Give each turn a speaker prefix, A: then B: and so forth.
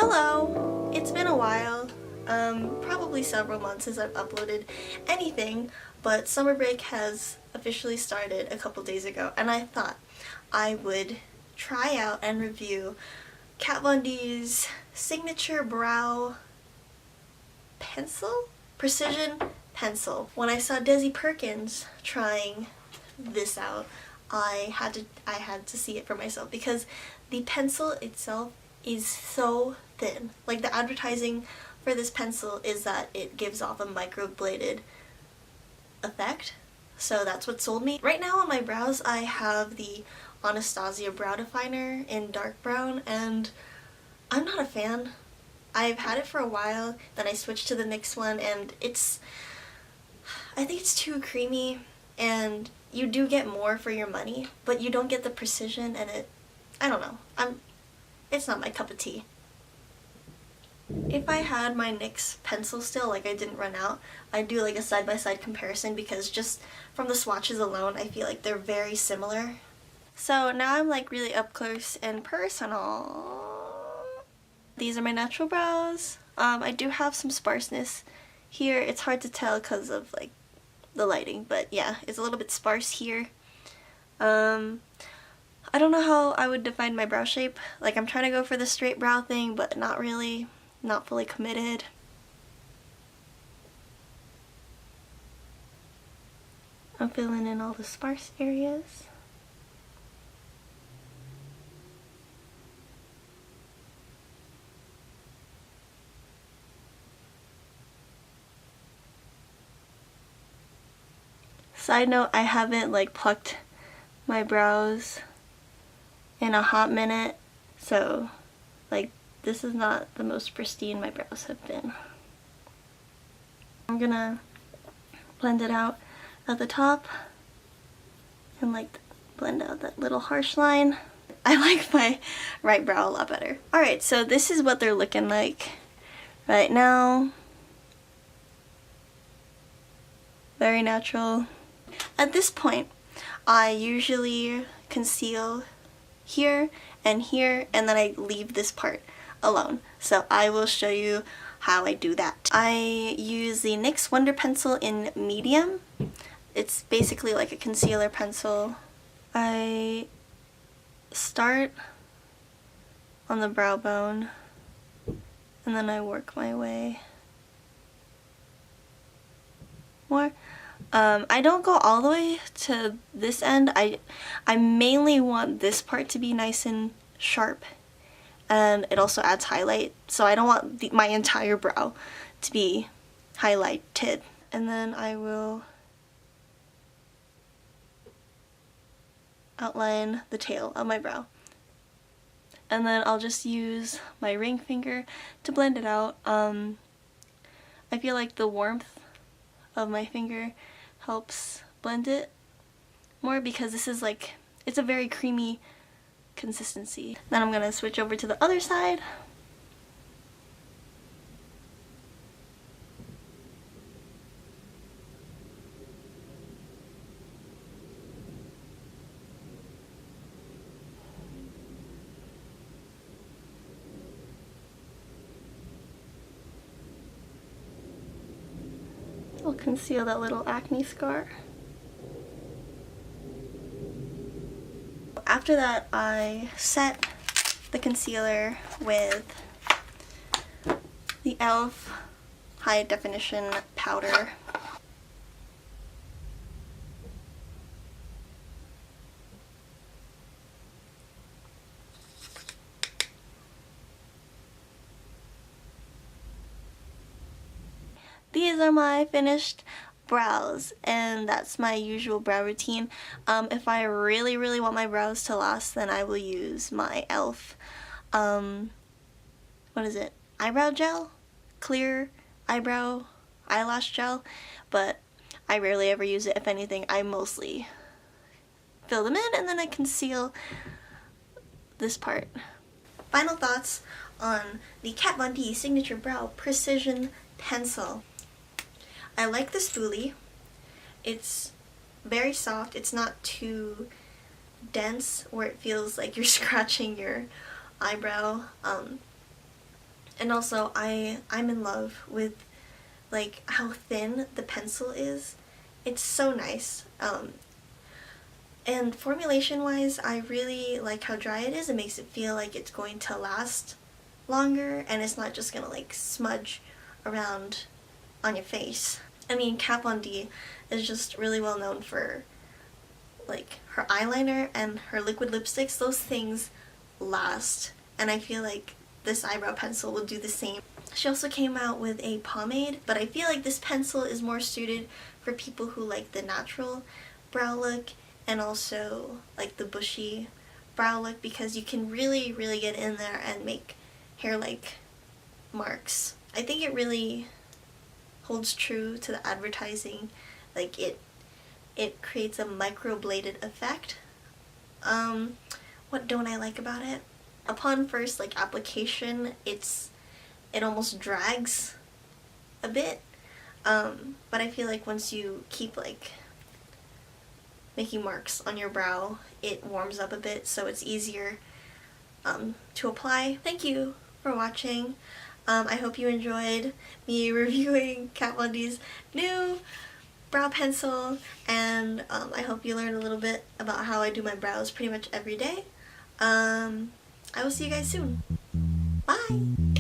A: Hello! It's been a while, probably several months since I've uploaded anything, but summer break has officially started a couple days ago, and I thought I would try out and review Kat Von D's signature brow pencil? Precision pencil. When I saw Desi Perkins trying this out, I had to see it for myself because the pencil itself is so thin. Like, the advertising for this pencil is that it gives off a microbladed effect, so that's what sold me. Right now on my brows I have the Anastasia brow definer in dark brown, and I'm not a fan. I've had it for a while, then I switched to the NYX one, and I think it's too creamy, and you do get more for your money, but you don't get the precision, and I don't know. It's not my cup of tea. If I had my NYX pencil still, like I didn't run out, I'd do like a side-by-side comparison because just from the swatches alone, I feel like they're very similar. So now I'm like really up close and personal. These are my natural brows. I do have some sparseness here. It's hard to tell because of like the lighting, but yeah, it's a little bit sparse here. I don't know how I would define my brow shape. Like, I'm trying to go for the straight brow thing, but not really. Not fully committed. I'm filling in all the sparse areas. Side note, I haven't like plucked my brows in a hot minute, so like this is not the most pristine my brows have been. I'm gonna blend it out at the top and like blend out that little harsh line. I like my right brow a lot better. Alright, so this is what they're looking like right now. Very natural. At this point, I usually conceal here, and then I leave this part alone. So I will show you how I do that. I use the NYX Wonder Pencil in medium. It's basically like a concealer pencil. I start on the brow bone and then I work my way more. I don't go all the way to this end. I mainly want this part to be nice and sharp, and it also adds highlight, so I don't want my entire brow to be highlighted. And then I will outline the tail of my brow, and then I'll just use my ring finger to blend it out. I feel like the warmth of my finger helps blend it more because this is like, it's a very creamy consistency. Then I'm gonna switch over to the other side. I'll conceal that little acne scar. After that, I set the concealer with the e.l.f. High Definition Powder. These are my finished brows, and that's my usual brow routine. If I really want my brows to last, then I will use my e.l.f. What is it? Eyebrow gel? Clear eyebrow eyelash gel, but I rarely ever use it. If anything, I mostly fill them in and then I conceal this part. Final thoughts on the Kat Von D Signature Brow Precision Pencil. I like the spoolie. It's very soft. It's not too dense where it feels like you're scratching your eyebrow. And also I'm in love with like how thin the pencil is. It's so nice. And formulation wise, I really like how dry it is. It makes it feel like it's going to last longer and it's not just gonna like smudge around on your face. I mean, Kat Von D is just really well known for like her eyeliner and her liquid lipsticks. Those things last, and I feel like this eyebrow pencil will do the same. She also came out with a pomade, but I feel like this pencil is more suited for people who like the natural brow look and also like the bushy brow look, because you can really get in there and make hair like marks. I think it really holds true to the advertising. Like it creates a microbladed effect. What don't I like about it? Upon first like application, it almost drags a bit. But I feel like once you keep like making marks on your brow, it warms up a bit, so it's easier to apply. Thank you for watching. I hope you enjoyed me reviewing Kat Von D's new brow pencil, and I hope you learned a little bit about how I do my brows pretty much every day. I will see you guys soon. Bye!